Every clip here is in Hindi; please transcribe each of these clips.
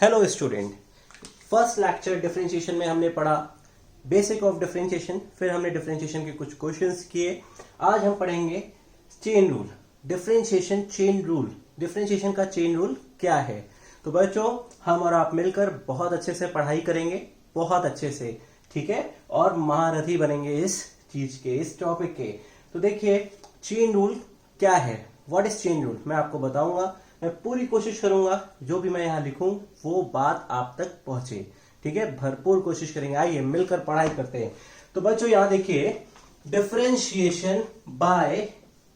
Hello student, first lecture differentiation में हमने पढ़ा बेसिक ऑफ डिफरेंशिएशन, फिर हमने डिफरेंशिएशन के कुछ क्वेश्चंस किए। आज हम पढ़ेंगे chain rule, differentiation chain rule. Differentiation का चेन रूल क्या है? तो बच्चों, हम और आप मिलकर बहुत अच्छे से पढ़ाई करेंगे, बहुत अच्छे से, ठीक है, और महारथी बनेंगे इस चीज के, इस टॉपिक के। तो देखिए, चेन रूल क्या है, व्हाट इज चेन रूल, मैं आपको बताऊंगा। मैं पूरी कोशिश करूंगा जो भी मैं यहां लिखूं वो बात आप तक पहुंचे, ठीक है, भरपूर कोशिश करेंगे। आइए मिलकर पढ़ाई करते हैं। तो बच्चों यहां देखिए, differentiation by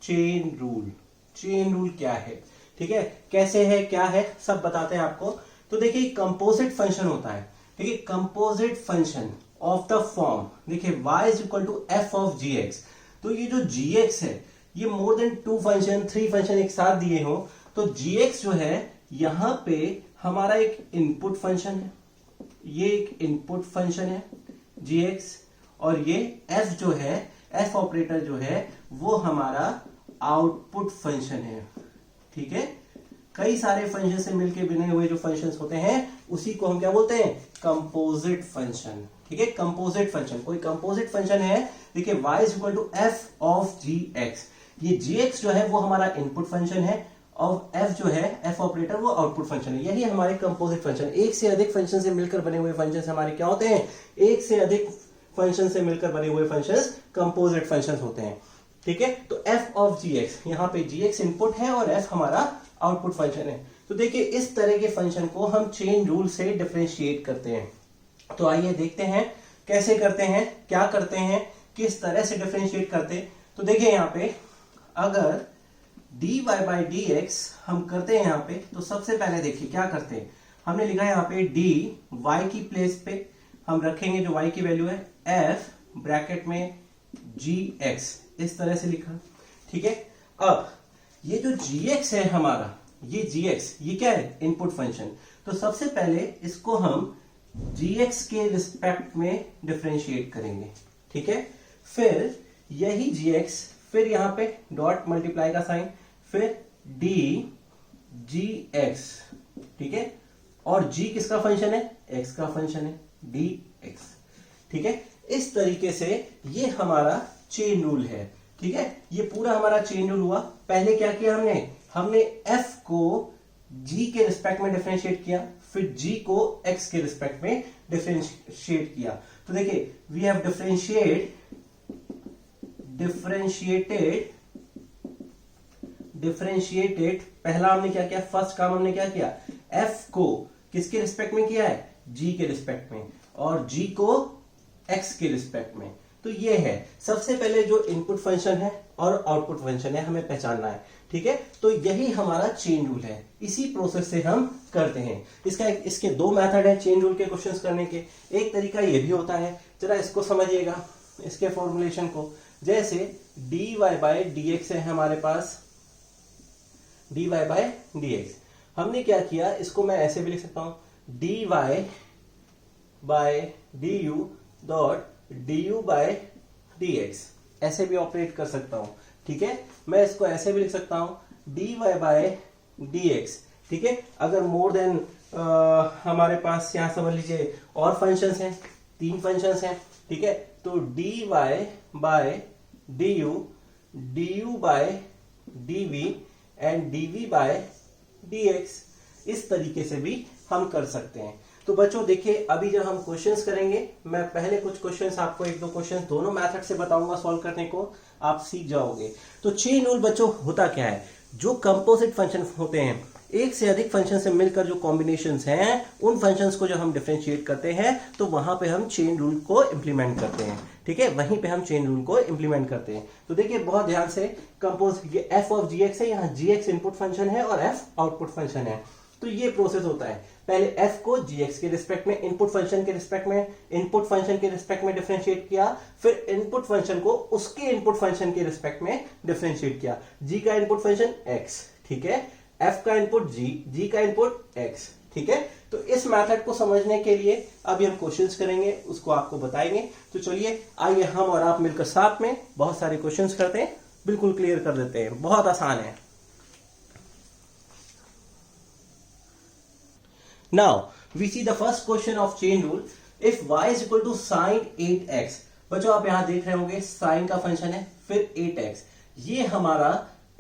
chain rule. Chain rule क्या है, ठीक है, कैसे है, क्या है, सब बताते हैं आपको। तो देखिए, कंपोजिट फंक्शन होता है, ठीक है, composite function of the form, देखिए y is equal to F of G X. तो ये जो gx है, ये मोर देन 2 फंक्शन 3 फंक्शन एक साथ दिए हो, तो gx जो है यहां पे हमारा एक इनपुट फंक्शन है, ये एक इनपुट फंक्शन है gx, और ये f जो है, f ऑपरेटर जो है वो हमारा आउटपुट फंक्शन है, ठीक है। कई सारे फंक्शन से मिलकर बने हुए जो फंक्शंस होते हैं उसी को हम क्या बोलते हैं, कंपोजिट फंक्शन, ठीक है, कंपोजिट फंक्शन। कोई कंपोजिट फंक्शन है, देखिए y is equal to F of G X, ये gx जो है वो हमारा इनपुट फंक्शन है, और f जो है, f ऑपरेटर, वो आउटपुट फंक्शन है। यही हमारे कंपोजिट फंक्शन। एक से अधिक फंक्शन से मिलकर बने हुए फंक्शन हमारे क्या होते हैं, एक से अधिक फंक्शन से मिलकर बने हुए फंक्शन कंपोजिट फंक्शन होते हैं, ठीक है। तो f ऑफ gx, यहाँ पे gx इनपुट है और f हमारा आउटपुट फंक्शन है। तो देखिए, इस तरह के फंक्शन को हम चेन रूल से डिफरेंशिएट करते हैं। तो आइए देखते हैं कैसे करते हैं, क्या करते हैं, किस तरह से डिफरेंशिएट करते हैं। तो देखिए, यहाँ पे अगर dy बाई डी एक्स हम करते हैं यहाँ पे, तो सबसे पहले देखिए क्या करते हैं, हमने लिखा है यहाँ पे dy, y की प्लेस पे हम रखेंगे जो y की वैल्यू है f ब्रैकेट में gx, इस तरह से लिखा, ठीक है। अब ये जो gx है हमारा, ये gx, ये क्या है, इनपुट फंक्शन। तो सबसे पहले इसको हम gx के रिस्पेक्ट में डिफरेंशिएट करेंगे, ठीक है। फिर यही gx, फिर यहां पे डॉट मल्टीप्लाई का साइन, फिर डी जी एक्स, ठीक है, और g किसका फंक्शन है, x का फंक्शन है, डी एक्स, ठीक है। इस तरीके से ये हमारा चेन रूल है, ठीक है। ये पूरा हमारा चेन रूल हुआ। पहले क्या किया हमने f को g के रिस्पेक्ट में डिफरेंशिएट किया, फिर g को x के रिस्पेक्ट में डिफरेंशिएट किया। तो देखिए, वी हैव डिफरेंशिएटेड, पहला हमने क्या किया, फर्स्ट काम हमने क्या किया, f को किसके रिस्पेक्ट में किया है, g के रिस्पेक्ट में, और g को x के रिस्पेक्ट में। तो ये है, सबसे पहले जो इनपुट फंक्शन है और आउटपुट फंक्शन है हमें पहचानना है, ठीक है। तो यही हमारा चेन रूल है, इसी प्रोसेस से हम करते हैं। इसके दो मेथड है चेन रूल के क्वेश्चंस करने के। एक तरीका ये भी होता है, जरा इसको समझिएगा, इसके फॉर्मुलेशन को। जैसे dy बाई डी एक्स है हमारे पास, dy बाई डी एक्स, हमने क्या किया, इसको मैं ऐसे भी लिख सकता हूं, dy by D U dot D you by D x, ऐसे भी ऑपरेट कर सकता हूं, ठीक है। मैं इसको ऐसे भी लिख सकता हूं, dy बाई डी एक्स, ठीक है। अगर मोर देन हमारे पास यहां समझ लीजिए और फंक्शंस हैं, 3 फंक्शंस हैं, ठीक है। तो dy by D you by dv and dv by dx, इस तरीके से भी हम कर सकते हैं। तो बच्चों देखिए, अभी जब हम क्वेश्चंस करेंगे, मैं पहले कुछ क्वेश्चंस आपको, 1-2 क्वेश्चंस दोनों मेथड से बताऊंगा सॉल्व करने को, आप सीख जाओगे। तो चेन रूल बच्चों होता क्या है, जो कंपोजिट फंक्शन होते हैं, एक से अधिक फंक्शन से मिलकर जो कॉम्बिनेशंस हैं, उन फंक्शंस को जो हम डिफरेंशिएट करते हैं, तो वहां पे हम चेन रूल को इंप्लीमेंट करते हैं, ठीक है, वहीं पे हम चेन रूल को इंप्लीमेंट करते हैं। तो देखिए बहुत ध्यान से, कंपोज, ये f ऑफ gx है, यहाँ gx इनपुट फंक्शन है और f आउटपुट फंक्शन है। तो ये प्रोसेस होता है, पहले f को gx के रिस्पेक्ट में, इनपुट फंक्शन के रिस्पेक्ट में, इनपुट फंक्शन के रिस्पेक्ट में डिफरेंशिएट किया, फिर इनपुट फंक्शन को उसके इनपुट फंक्शन के रिस्पेक्ट में डिफरेंशिएट किया। g का इनपुट फंक्शन x, ठीक है, f का इनपुट g का इनपुट x, ठीक है। तो इस मेथड को समझने के लिए अभी हम क्वेश्चंस करेंगे, उसको आपको बताएंगे। तो चलिए, आइए हम और आप मिलकर साथ में बहुत सारे क्वेश्चंस करते हैं, बिल्कुल क्लियर कर देते हैं, बहुत आसान है। Now we see the first question of chain rule, if y is equal to sine 8x। बच्चों आप यहां देख रहे होंगे साइन का फंक्शन है, फिर 8x, ये हमारा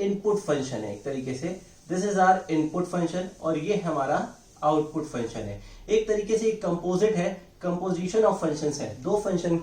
इनपुट फंक्शन है एक तरीके से, this is our input function और ये हमारा आउटपुट फंक्शन है। एक तरीके से कंपोजिट है, कंपोजिशन ऑफ फंक्शंस है, दो फंक्शन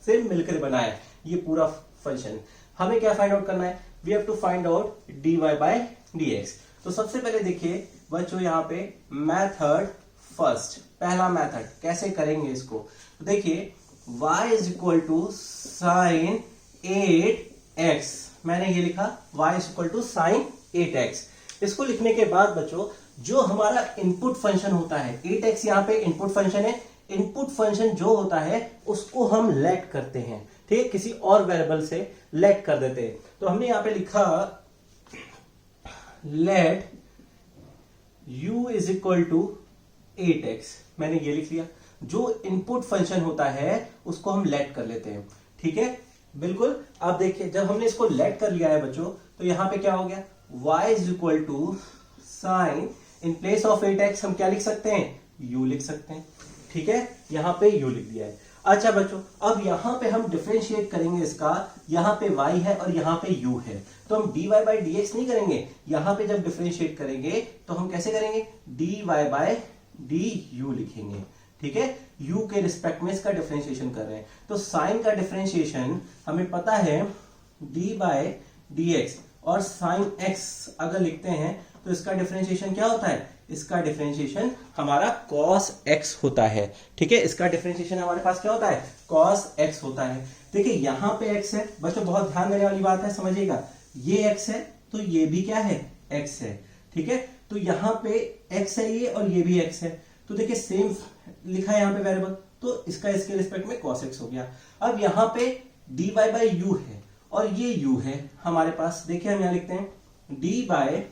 से मिलकर बना है ये पूरा फंक्शन। हमें क्या फाइंड आउट करना है, we have to find out dy by dx। तो सबसे पहले देखिए बच्चों यहाँ पे मेथड फर्स्ट, पहला मेथड कैसे करेंगे इसको, तो देखिए y is equal to sine 8x, मैंने ये लिखा y is equal to sine 8x। इसको लिखने के बाद बच्चों जो हमारा इनपुट फंक्शन होता है 8x यहाँ पे इनपुट फंक्शन है, इनपुट फंक्शन जो होता है उसको हम लेट करते हैं, ठीक है, किसी और वेरिएबल से लेट कर देते हैं। तो हमने यहां पे लिखा let u is equal to 8x, मैंने ये लिख लिया। जो इनपुट फंक्शन होता है उसको हम लेट कर लेते हैं, ठीक है, बिल्कुल। आप देखिए जब हमने इसको लेट कर लिया है बच्चों तो यहां पे क्या हो गया, y is equal to sine, in place of 8x हम क्या लिख सकते हैं, u लिख सकते हैं, ठीक है, यहां पे u लिख दिया है। अच्छा बच्चों अब यहां पे हम डिफरेंशिएट करेंगे इसका, यहां पे y है और यहां पे u है, तो हम dy बाय dx नहीं करेंगे, यहां पे जब डिफरेंशिएट करेंगे तो हम कैसे करेंगे, dy बाय du लिखेंगे, ठीक है, u के रिस्पेक्ट में इसका डिफरेंशिएशन कर रहे हैं। तो साइन का डिफरेंशिएशन हमें पता है d बाय dx, और साइन x अगर लिखते हैं तो इसका डिफरेंशिएशन क्या होता है, इसका डिफरेंशिएशन हमारा cos x होता है, ठीक है, इसका डिफरेंशिएशन हमारे पास क्या होता है, cos x होता है। देखिए यहां पे x है बच्चों, बहुत ध्यान देने वाली बात है, समझिएगा, ये x है तो ये भी क्या है, x है, ठीक है, तो यहां पे x है ये और ये भी x है, तो देखिए सेम लिखा है यहां पे वेरिएबल, तो इसका इसके रिस्पेक्ट में cos x हो गया। अब यहां पे dy बाय u है और ये u है हमारे पास, देखिए हम यहां लिखते हैं d बाय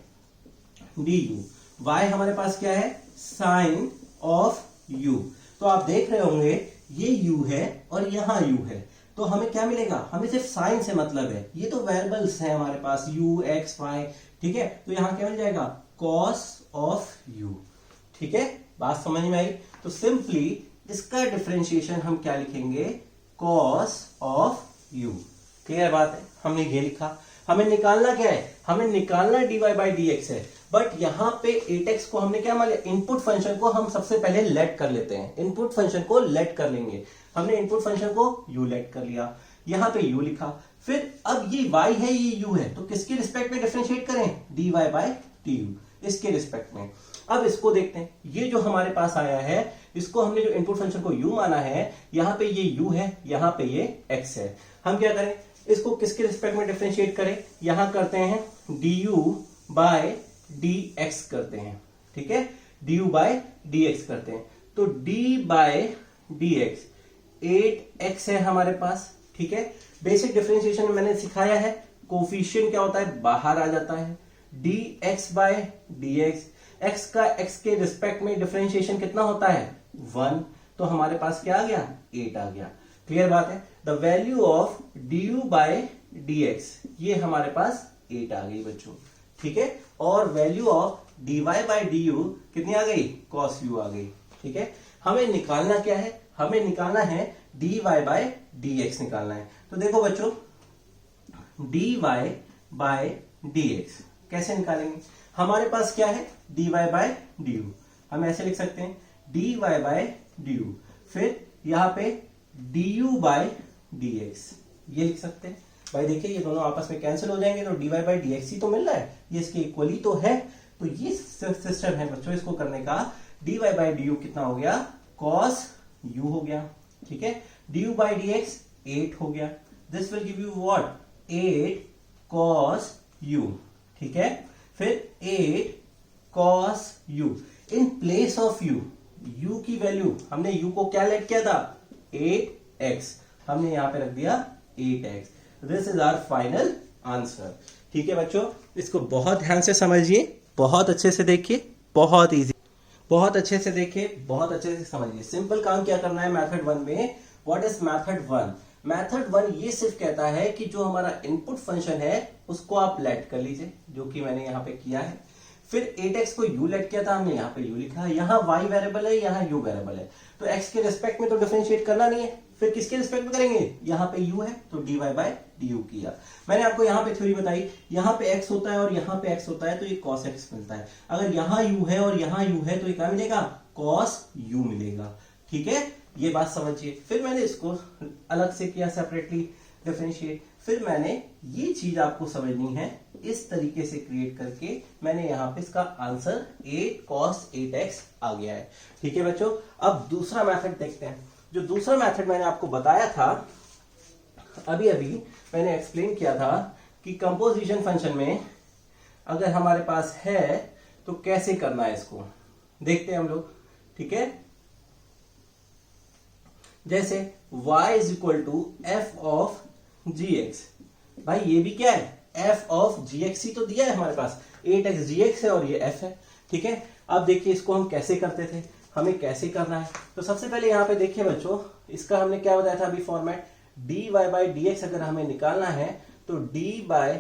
du, y हमारे पास क्या है, साइन ऑफ u। तो आप देख रहे होंगे ये u है और यहां u है, तो हमें क्या मिलेगा, हमें सिर्फ साइन से मतलब है, ये तो वेरिएबल्स हैं हमारे पास u x y, ठीक है, तो यहां क्या मिल जाएगा, cos ऑफ u, ठीक है, बात समझ में आई। तो सिंपली इसका डिफरेंशिएशन हम क्या लिखेंगे, cos ऑफ u, क्लियर बात है, हमने ये लिखा। हमें निकालना क्या है, हमें निकालना dy बाय dx है, बट यहां पे 8x को हमने क्या मान लिया, इनपुट फंक्शन को हम सबसे पहले लेट कर लेते हैं, इनपुट फंक्शन को लेट कर लेंगे। हमने इनपुट फंक्शन को u लेट कर लिया, यहां पे u लिखा, फिर अब ये y है ये u है, तो किसके रिस्पेक्ट में डिफरेंशिएट करें, dy बाय du, इसके रिस्पेक्ट में। अब इसको देखते हैं, ये जो हमारे पास आया है इसको हमने जो इनपुट फंक्शन को u माना है, यहां पे ये u है, यहां पे ये x है, हम क्या करें, इसको किसके रिस्पेक्ट में डिफरेंशिएट करें, यहां करते हैं du बाय dx करते हैं, ठीक है, du बाय dx करते हैं, तो d बाय dx 8x है हमारे पास, ठीक है। बेसिक डिफरेंशिएशन में मैंने सिखाया है कोफिशिएंट क्या होता है, बाहर आ जाता है, dx बाय dx, x का x के रिस्पेक्ट में डिफरेंशिएशन कितना होता है, 1, तो हमारे पास क्या आ गया, 8 आ गया, क्लियर बात है। The value of du by dx, ये हमारे पास 8 आ गई बच्चों, ठीक है, और value of dy by du कितनी आ गई, cos u आ गई, ठीक है। हमें निकालना क्या है, हमें निकालना है dy बाय dx निकालना है। तो देखो बच्चों dy बाय dx कैसे निकालेंगे, हमारे पास क्या है, dy बाय du, हम ऐसे लिख सकते हैं dy बाय du, फिर यहां पे du बाय dx, ये लिख सकते हैं। भाई देखिए ये दोनों आपस में कैंसिल हो जाएंगे, तो dy बाय dx ही तो मिल रहा है, ये इसके इक्वली तो है, तो ये सिस्टम है बच्चों इसको करने का। dy बाय du कितना हो गया, cos u हो गया, ठीक है, du बाय dx 8 हो गया, this will give you what, 8 cos u, ठीक है, फिर 8 cos u in place of u, u की वैल्यू हमने u को क्या लेट किया था, 8x, हमने यहां पे रख दिया 8x, this is our final answer, ठीक है बच्चों। इसको बहुत ध्यान से समझिए, बहुत अच्छे से देखिए, बहुत इजी, बहुत अच्छे से देखिए, बहुत अच्छे से समझिए। सिंपल काम क्या करना है मेथड 1 में, व्हाट इज मेथड 1, मेथड 1 ये सिर्फ कहता है कि जो हमारा इनपुट फंक्शन है उसको आप लेट कर लीजिए, जो कि मैंने यहां पे किया है, फिर 8x को u लेट किया था हमने, यहाँ पे u लिखा है, यहाँ y वेरिएबल है, यहाँ u वेरिएबल है, तो x के रिस्पेक्ट में तो डिफरेंशिएट करना नहीं है, फिर किसके रिस्पेक्ट में करेंगे, यहाँ पे u है तो dy बाय du किया। मैंने आपको यहाँ पे थ्योरी बताई, यहाँ पे x होता है और यहाँ पे x होता है तो ये cos x मिलता है, अगर यहाँ u है और यहाँ u है तो ये क्या मिलेगा, cos u मिलेगा। ठीक है, ये बात समझिए। फिर मैंने इसको अलग से किया, सेपरेटली डिफरेंशिएट। फिर मैंने ये चीज आपको समझनी है, इस तरीके से क्रिएट करके मैंने यहाँ पे इसका आंसर 8 cos 8x आ गया है। ठीक है बच्चों, अब दूसरा मेथड देखते हैं। जो दूसरा मेथड मैंने आपको बताया था, अभी अभी मैंने एक्सप्लेन किया था कि कंपोजिशन फंक्शन में अगर हमारे पास है तो कैसे करना है, इसको देखते हैं हम लोग। ठीक है, जैसे y is equal to F of gx, भाई ये भी क्या है, f ऑफ gx ही तो दिया है हमारे पास, 8x gx है और ये f है। ठीक है, अब देखिए इसको हम कैसे करते थे, हमें कैसे करना है। तो सबसे पहले यहाँ पे देखिए बच्चों, इसका हमने क्या बताया था अभी फॉर्मेट, dy बाई dx अगर हमें निकालना है तो d by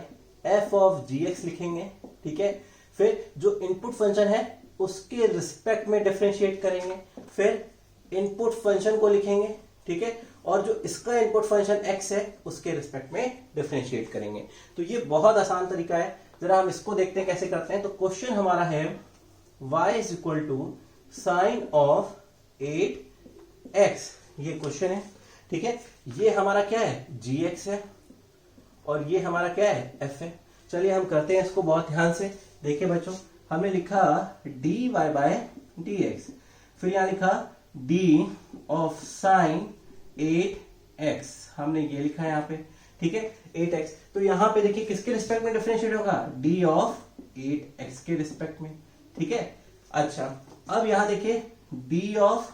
F of gx लिखेंगे। ठीक है, फिर जो इनपुट फंक्शन है उसके रिस्पेक्ट में डिफरेंशिएट करेंगे, फिर इनपुट फंक्शन को लिखेंगे। ठीक है, और जो इसका इनपुट फंक्शन x है उसके रिस्पेक्ट में डिफरेंशिएट करेंगे। तो ये बहुत आसान तरीका है, जरा हम इसको देखते हैं कैसे करते हैं। तो क्वेश्चन हमारा है y is equal to sine of 8x, ये क्वेश्चन है। ठीक है, ये हमारा क्या है, gx है और ये हमारा क्या है, f है। चलिए हम करते हैं इसको बहुत ध्यान से। देखिए बच्चों, हमने लिखा dy बाय dx, फिर यहां लिखा d ऑफ साइन 8x, हमने ये लिखा है यहाँ पे। ठीक है, 8x, तो यहाँ पे देखिए किसके रिस्पेक्ट में डिफरेंशिएट होगा, d ऑफ 8x के रिस्पेक्ट में। ठीक है, अच्छा अब यहाँ देखिए d ऑफ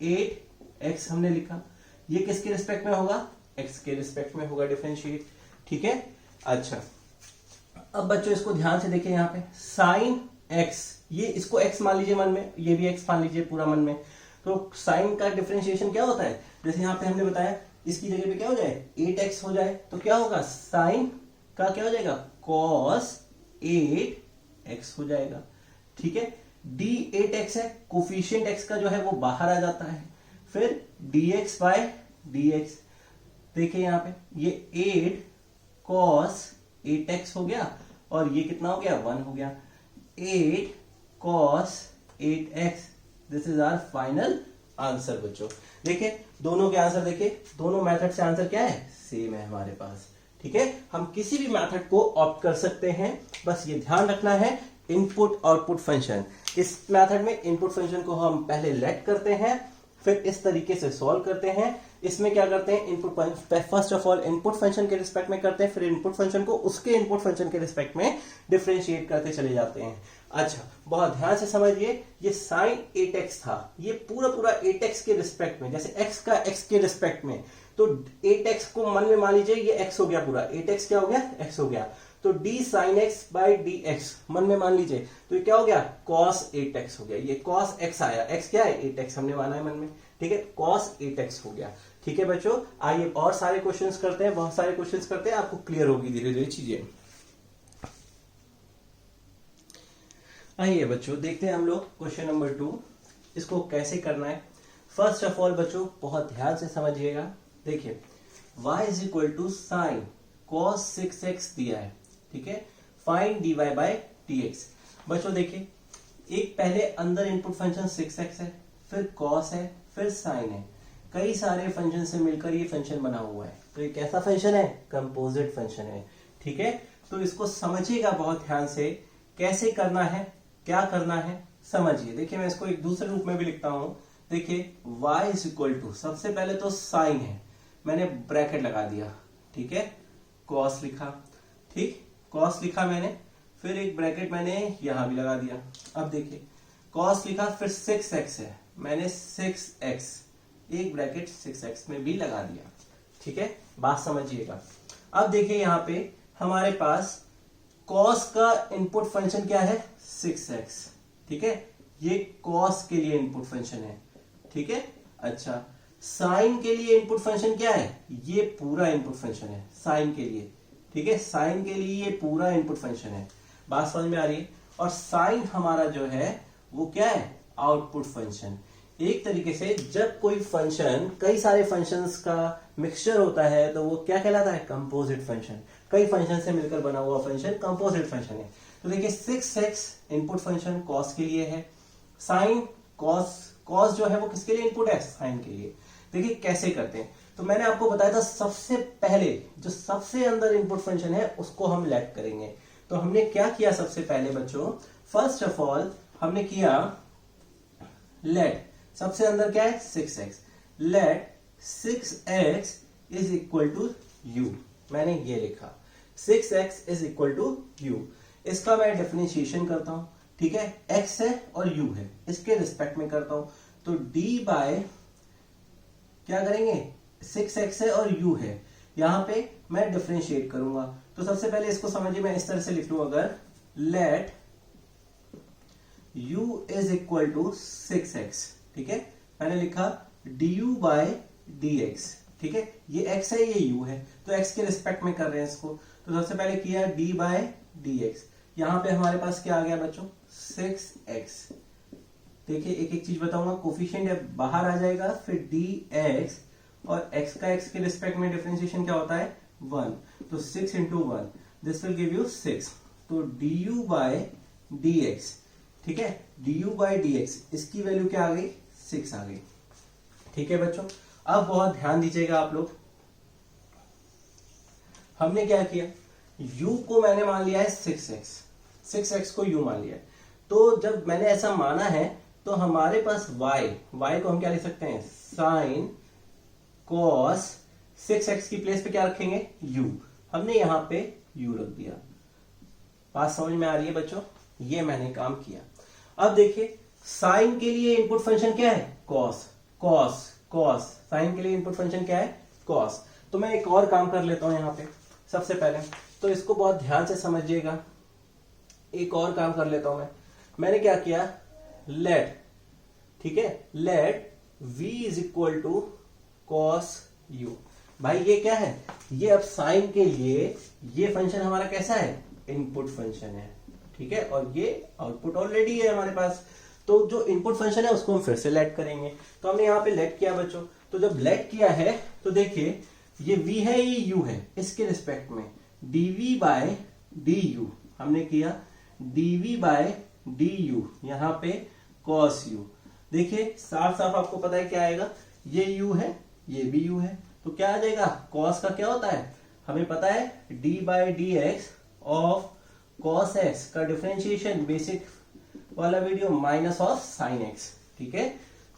8x हमने लिखा, ये किसके रिस्पेक्ट में होगा, x के रिस्पेक्ट में होगा डिफरेंशिएट। ठीक है, अच्छा अब बच्चों इसको ध्यान से देखिए, यहाँ पे साइन x, ये इसको x मान लीजिए मन में, ये भी x मान लीजिए पूरा मन में। तो साइन का डिफरेंशिएशन क्या होता है, जैसे यहाँ पे हमने बताया, इसकी जगह पे क्या हो जाए, 8x हो जाए, तो क्या होगा, साइन का क्या हो जाएगा, cos 8x हो जाएगा। ठीक है, d 8x है, कोफिशिएंट x का जो है वो बाहर आ जाता है, फिर dx बाय dx, देखिए यहाँ पे ये 8 cos 8x हो गया और ये कितना हो गया, 1 हो गया, 8 cos 8x, this is our final answer. बच्चों देखिए दोनों के आंसर, देखिए दोनों मेथड से आंसर क्या है, सेम है हमारे पास। ठीक है, हम किसी भी मेथड को ऑप्ट कर सकते हैं, बस ये ध्यान रखना है इनपुट आउटपुट फंक्शन। इस मेथड में इनपुट फंक्शन को हम पहले लेट करते हैं, फिर इस तरीके से सॉल्व करते हैं। इसमें क्या करते हैं, input first of all input function के रिस्पेक्ट में करते हैं, फिर इनपुट फंक्शन को उसके इनपुट फंक्शन के रिस्पेक्ट में डिफरेंशिएट करते चले जाते हैं। अच्छा बहुत ध्यान से समझिए, ये साइन 8x था, ये पूरा पूरा 8x के रिस्पेक्ट में, जैसे x का x के रिस्पेक्ट में, तो 8x को मन में मान लीजिए ये x हो गया, पूरा 8x क्या हो गया, x हो गया, तो d sin x by dx मन में मान लीजिए, तो ये क्या हो गया, cos 8x हो गया, ये cos x आया, x क्या है, 8x हमने माना है मन में। ठीक है, cos 8x हो गया। ठीक है बच्चों, आइए और सारे क्वेश्चंस करते हैं, बहुत सारे क्वेश्चंस करते हैं, आपको क्लियर होगी धीरे धीरे चीजें। आइए बच्चों देखते हैं हम लोग क्वेश्चन नंबर 2, इसको कैसे करना है। फर्स्ट ऑफ ऑल बच्चों बहुत ध्यान से समझिएगा, देखिए y is equal to sine cos 6x दिया है। ठीक है, फाइंड dy बाय dx। बच्चों देखिए एक पहले अंदर इनपुट फंक्शन 6x है, फिर cos है, फिर sin है, कई सारे फंक्शन से मिलकर ये फंक्शन बना हुआ है, तो ये कैसा फंक्शन है, कंपोजिट फंक्शन है। ठीक है, तो इसको समझिएगा बहुत ध्यान से, कैसे करना है, क्या करना है समझिए। देखिए मैं इसको एक दूसरे रूप में भी लिखता हूं, देखिए y इज इक्वल टू, सबसे पहले तो साइन है, मैंने ब्रैकेट लगा दिया। ठीक है, cos लिखा, ठीक cos लिखा मैंने, फिर एक ब्रैकेट मैंने यहां भी लगा दिया। अब देखिए cos लिखा, फिर 6x है, मैंने 6x एक ब्रैकेट 6x में भी लगा दिया। ठीक है, बात समझिएगा। अब देखिए यहाँ पे हमारे पास cos का इनपुट फंक्शन क्या है, 6x। ठीक है, ये cos के लिए इनपुट फंक्शन है। ठीक है, अच्छा साइन के लिए इनपुट फंक्शन क्या है, ये पूरा इनपुट फंक्शन है साइन के लिए। ठीक है, साइन के लिए ये पूरा इनपुट फंक्शन है, बात समझ में आ रही है। और साइन हमारा जो है वो क्या है, आउटपुट फंक्शन। एक तरीके से जब कोई फंक्शन कई सारे फंक्शंस का मिक्सचर होता है तो वो क्या कहलाता है, कंपोजिट फंक्शन। कई फंक्शन से मिलकर बना हुआ फंक्शन कंपोजिट फंक्शन है। तो देखिए 6x इनपुट फंक्शन कॉस के लिए है, साइन कॉस जो है वो किसके लिए इनपुट है, साइन के लिए। देखिए कैसे करते हैं, तो मैंने आपको बताया था सबसे पहले जो सबसे अंदर इनपुट फंक्शन है उसको हम लेट करेंगे। तो हमने क्या किया सबसे पहले बच्चों, फर्स्ट ऑफ ऑल हमने किया लेट, सबसे अंदर क्या है 6x, let 6x is equal to u। मैंने ये लिखा 6x is equal to u। इसका मैं डिफरेंशिएशन करता हूं, ठीक है, x है और u है, इसके रिस्पेक्ट में करता हूं। तो d बाय क्या करेंगे, 6x है और u है, यहां पे मैं डिफरेंशिएट करूंगा। तो सबसे पहले इसको समझिए, मैं इस तरह से लिख लूं, अगर let u is equal to 6x, ठीक है, मैंने लिखा du बाय dx, ठीक है, ये x है ये u है, तो x के रिस्पेक्ट में कर रहे हैं इसको। तो सबसे पहले किया d बाय dx, यहां पे हमारे पास क्या आ गया बच्चों 6x। देखिए एक एक चीज बताऊंगा, कोफिशिएंट है बाहर आ जाएगा, फिर dx और x का x के रिस्पेक्ट में डिफरेंशिएशन क्या होता है 1, तो 6 into 1 this will give you 6। तो du बाय dx, ठीक है, du बाय dx इसकी वैल्यू क्या आ गई 6 आ गई। ठीक है बच्चों, अब बहुत ध्यान दीजिएगा आप लोग, हमने क्या किया, u को मैंने मान लिया है 6x को u मान लिया है। तो जब मैंने ऐसा माना है तो हमारे पास y को हम क्या लिख सकते हैं, साइन कॉस 6x की प्लेस पे क्या रखेंगे u, हमने यहां पे u रख दिया। बात समझ में आ रही है बच्चों, ये मैंने काम किया। अब देखिए साइन के लिए इनपुट फंक्शन क्या है, कॉस, साइन के लिए इनपुट फंक्शन क्या है कॉस। तो मैं एक और काम कर लेता हूं यहां पे, सबसे पहले तो इसको बहुत ध्यान से समझिएगा, एक और काम कर लेता हूं मैंने क्या किया, लेट, ठीक है, let v is equal to cos u। भाई ये क्या है, ये अब साइन के लिए ये फंक्शन हमारा कैसा है, इनपुट फंक्शन है, ठीक है, और ये आउटपुट ऑलरेडी है हमारे पास। तो जो इनपुट फंक्शन है उसको हम फिर से लेट करेंगे। तो हमने यहाँ पे लेट किया बच्चों, तो जब लेट किया है तो देखिए ये v है ये u है, इसके रिस्पेक्ट में dv बाय du हमने किया, dv बाय du यहाँ पे cos u। देखिए साफ साफ आपको पता है क्या आएगा, ये u है ये भी u है, तो क्या आ जाएगा, cos का क्या होता है हमें पता है, d by dx of cos x का डिफरेंशिएशन बेसिक वाला video minus of sine x, ठीक है।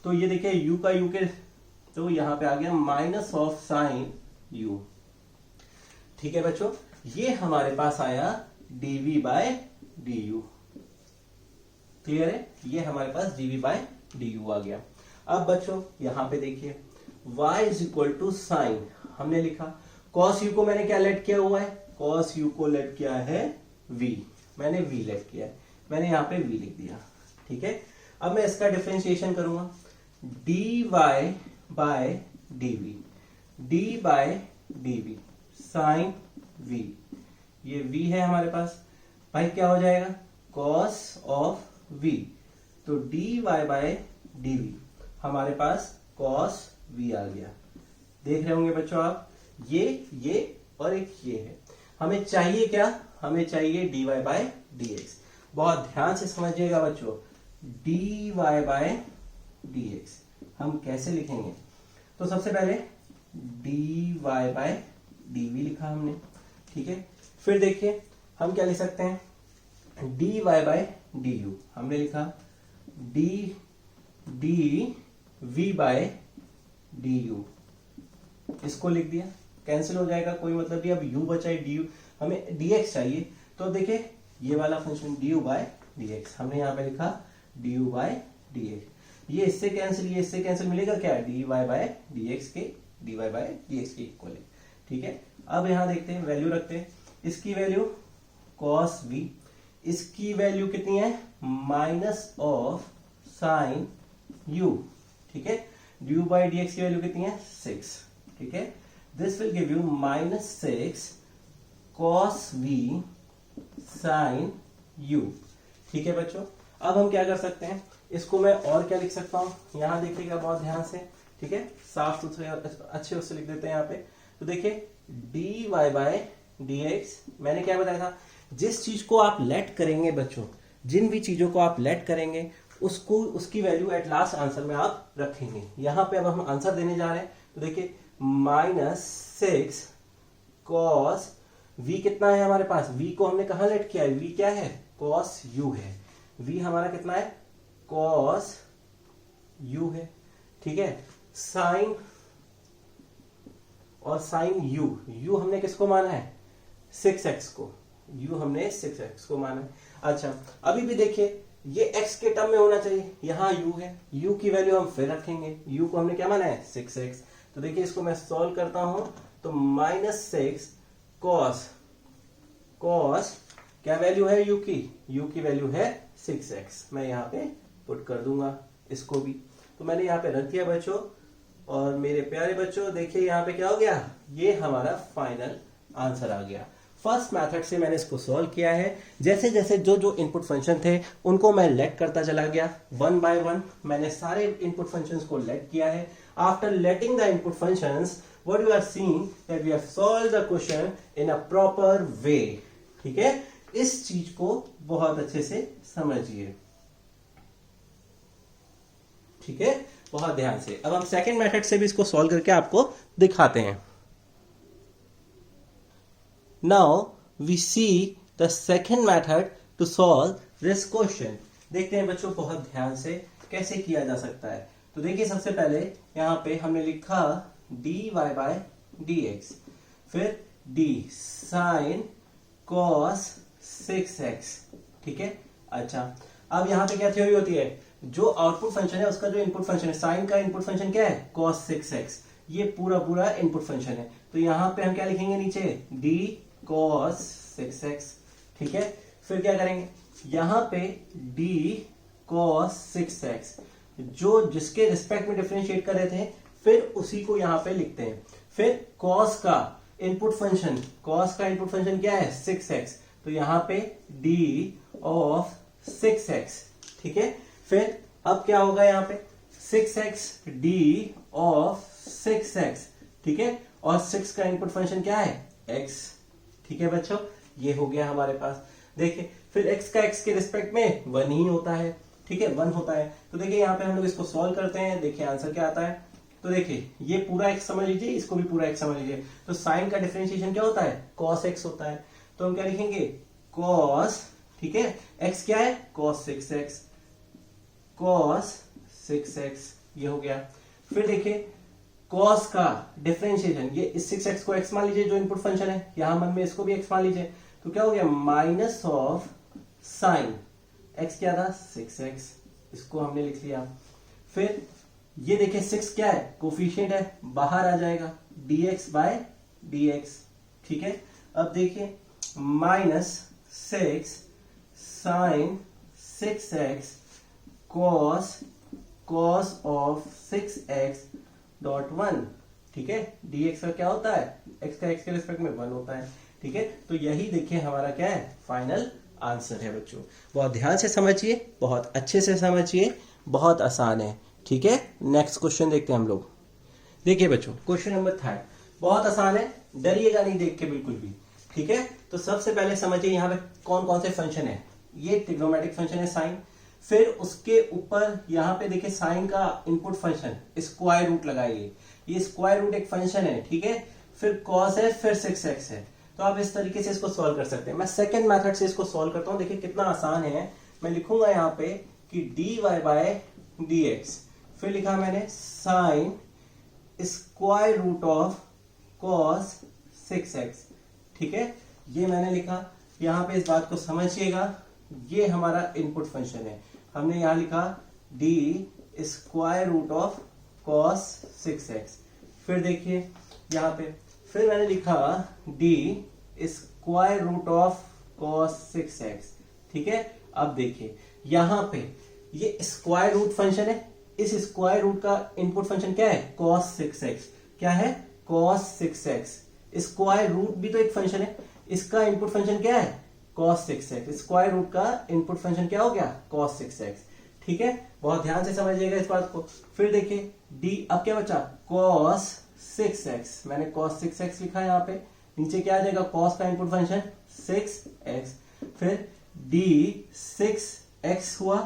तो ये देखिए u का u के, तो यहां पे आ गया माइनस ऑफ साइन u, ठीक है बच्चों, ये हमारे पास आया dv बाय du, क्लियर है, ये हमारे पास dv बाय du आ गया। अब बच्चों यहां पे देखिए y is equal to sine, हमने लिखा cos u को मैंने क्या लेट किया हुआ है, cos u को लेट किया है v, मैंने v लेट किया है, मैंने यहां पे v लिख दिया, ठीक है। अब मैं इसका डिफरेंशिएशन करूंगा, dy by dv, d by dv sine v, ये v है हमारे पास, भाई क्या हो जाएगा cos ऑफ v, तो dy बाय dv हमारे पास cos v आ गया। देख रहे होंगे बच्चों आप, ये और एक ये है, हमें चाहिए क्या, हमें चाहिए dy बाय dx। बहुत ध्यान से समझिएगा बच्चों, dy बाय dx हम कैसे लिखेंगे, तो सबसे पहले dy बाय dv लिखा हमने, ठीक है। फिर देखिए हम क्या लिख सकते हैं, dy बाय du हमने लिखा dv बाय du, इसको लिख दिया, कैंसिल हो जाएगा, कोई मतलब नहीं। अब u बचा है du, हमें dx चाहिए, तो देखिए ये वाला फंक्शन du बाय dx हमने यहाँ पे लिखा du बाय dx, ये इससे कैंसिल, ये इससे कैंसिल, मिलेगा क्या, dy बाय dx के इक्वल है, ठीक है। अब यहाँ देखते हैं, वैल्यू रखते हैं, इसकी वैल्यू cos v, इसकी वैल्यू कितनी है माइनस ऑफ साइन u, ठीक है, du बाय dx की वैल्यू कितनी है 6, ठीक है। This will give you -6 cos v sin u, ठीक है बच्चों, अब हम क्या कर सकते हैं, इसको मैं और क्या लिख सकता हूँ, यहाँ देखिएगा बहुत ध्यान से, ठीक है, साफ सुथरे अच्छे उससे लिख देते हैं यहाँ पे। तो देखिए dy बाय dx, मैंने क्या बताया था, जिस चीज को आप लेट करेंगे बच्चों, जिन भी चीजों को आप लेट करेंगे उसको उसकी वैल्यू एट लास्ट आंसर में आप रखेंगे। यहाँ पे अब हम आंसर देने जा रहे हैं, तो देखिए -6 cos v कितना है हमारे पास, v को हमने कहाँ लेट किया है, v क्या है, cos u है, v हमारा कितना है, cos u है, ठीक है, साइन और साइन u हमने किसको माना है, 6x को, u हमने 6x को माना है। अच्छा अभी भी देखिए ये x के टर्म में होना चाहिए, यहाँ u है, u की वैल्यू हम फिर रखेंगे, u को हमने क्या माना है 6x। तो देखिए इसको मैं सॉल्व करता हूं, तो -6 cos क्या वैल्यू है u की वैल्यू है 6x, मैं यहाँ पे पुट कर दूंगा इसको भी। तो मैंने यहाँ पे रख दिया बच्चों, और मेरे प्यारे बच्चों देखिए यहाँ पे क्या हो गया, ये हमारा फाइनल आंसर आ गया। फर्स्ट मेथड से मैंने इसको सॉल्व किया है, जैसे जैसे जो जो इनपुट फंक्शन थे उनको मैं लेट करता चला गया, 1 बाय 1 मैंने सारे इनपुट फंक्शंस को लेट किया है। After letting the input functions, what you are seeing that we have solved the question in a proper way. ठीक है, इस चीज को बहुत अच्छे से समझिए, ठीक है, बहुत ध्यान से। अब हम सेकंड मेथड से भी इसको सॉल्व करके आपको दिखाते हैं। Now we see the second method to solve this question. देखते हैं बच्चों बहुत ध्यान से कैसे किया जा सकता है। तो देखिए सबसे पहले यहाँ पे हमने लिखा dy बाय dx, फिर d sin cos 6x, ठीक है। अच्छा अब यहाँ पे क्या थ्योरी होती है, जो आउटपुट फंक्शन है उसका जो इनपुट फंक्शन है, साइन का इनपुट फंक्शन क्या है, cos 6x, ये पूरा इनपुट फंक्शन है। तो यहाँ पे हम क्या लिखेंगे नीचे, d cos 6x, ठीक है। फिर क्या करेंगे, यहां पे d cos 6x जो जिसके रिस्पेक्ट में डिफरेंशिएट कर रहे थे, फिर उसी को यहां पे लिखते हैं। फिर cos का इनपुट फंक्शन क्या है 6x, तो यहां पे d of 6x, ठीक है। फिर अब क्या होगा यहाँ पे 6x d of 6x, ठीक है, और 6 का इनपुट फंक्शन क्या है x, ठीक है बच्चों, ये हो गया हमारे पास। देखिए फिर x का x के रिस्पेक्ट में 1 ही होता है, ठीक है, 1 होता है। तो देखिए यहाँ पे हम लोग इसको सॉल्व करते हैं, देखिए आंसर क्या आता है। तो देखिए ये पूरा x समझ लीजिए, इसको भी पूरा x समझ लीजिए। तो साइन का डिफरेंशिएशन क्या होता है, cos x होता है। तो हम क्या लिखेंगे, cos, ठीक है, x क्या है cos 6x, ये हो गया। फिर देखिए cos का डिफरेंशिएशन, ये इस 6x को x मान लीजिए जो इनपुट फंक्शन है, यहां मन में इसको भी x मान लीजिए, तो क्या हो गया माइनस ऑफ साइन x क्या था 6x, इसको हमने लिख लिया। फिर ये देखिए 6 क्या है, कोफिशिएंट है, बाहर आ जाएगा dx बाय dx, ठीक है। अब देखिए -6 sign 6x cos of 6x dot 1, ठीक है, dx का क्या होता है, x का x के रिस्पेक्ट में 1 होता है, ठीक है। तो यही देखिए हमारा क्या है, फाइनल आंसर है बच्चों। बहुत ध्यान से समझिए, बहुत अच्छे से समझिए, बहुत आसान है, ठीक है। नेक्स्ट क्वेश्चन देखते हैं हम लोग। देखिए बच्चों क्वेश्चन नंबर 3 बहुत आसान है, डरिएगा नहीं देख के बिल्कुल भी, ठीक है। तो सबसे पहले समझिए यहाँ पे कौन कौन से फंक्शन है। ये ट्रिग्नोमेट्रिक फंक्शन है साइन, फिर उसके ऊपर यहाँ पे देखिए साइन का इनपुट फंक्शन स्क्वायर रूट लगाइए, ये स्क्वायर रूट एक फंक्शन है, ठीक है। फिर cos है, फिर 6x है। तो आप इस तरीके से इसको सॉल्व कर सकते हैं। मैं सेकंड मेथड से इसको सॉल्व करता हूं, देखिए कितना आसान है। मैं लिखूंगा यहाँ पे कि dy बाय dx, फिर लिखा मैंने sine square root of cos 6x, ठीक है, ये मैंने लिखा। यहाँ पे इस बात को समझिएगा, ये हमारा इनपुट फंक्शन है, हमने यहां लिखा d square root of cos 6x। फिर देखिए यहाँ पे फिर मैंने लिखा d square root of cos 6x, ठीक है। अब देखिए यहाँ पे ये स्क्वायर रूट फंक्शन है, इस स्क्वायर रूट का इनपुट फंक्शन क्या है cos 6x, क्या है cos 6x। स्क्वायर रूट भी तो एक फंक्शन है, इसका इनपुट फंक्शन क्या है cos 6x, स्क्वायर रूट का इनपुट फंक्शन क्या हो गया cos 6x। ठीक है, बहुत ध्यान से समझिएगा इस बात को। फिर देखिए d, अब क्या बचा cos 6x, मैंने cos 6x लिखा है यहाँ पे, नीचे क्या आ जाएगा cos का इनपुट फंक्शन 6x, फिर d 6x हुआ,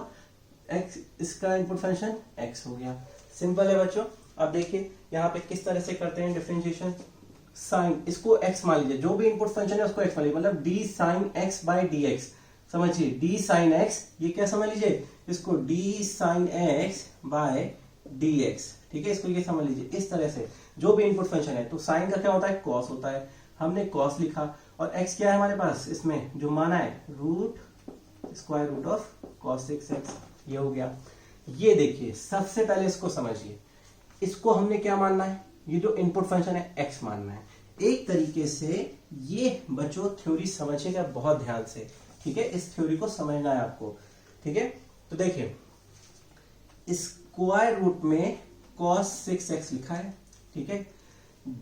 x इसका इनपुट फंक्शन x हो गया। सिंपल है बच्चों। अब देखिए यहाँ पे किस तरह से करते हैं डिफरेंशिएशन। साइन, इसको x मान लीजिए, जो भी इनपुट फंक्शन है उसको x मान लीजिए, मतलब d sin x by D x. समझिए d sin x, ये क्या समझ लीजिए, इसको d sin x by D X. ठीक है, इसको ये समझ लीजिए इस तरह से, जो भी इनपुट फंक्शन है। तो साइन का क्या होता है cos होता है, हमने cos लिखा, और x क्या है हमारे पास इसमें जो माना है root square root of cos 6x, ये हो गया। ये देखिए सबसे पहले इसको समझिए, इसको हमने क्या मानना है, ये जो इनपुट फंक्शन है x मानना है। एक तरीके से ये बच्चों थ्योरी समझिएगा बहुत ध्यान से। ठीक है, इस थ्योरी को समझना है आपको। ठीक है, तो देखिए स्क्वायर रूट में cos 6x लिखा है। ठीक है,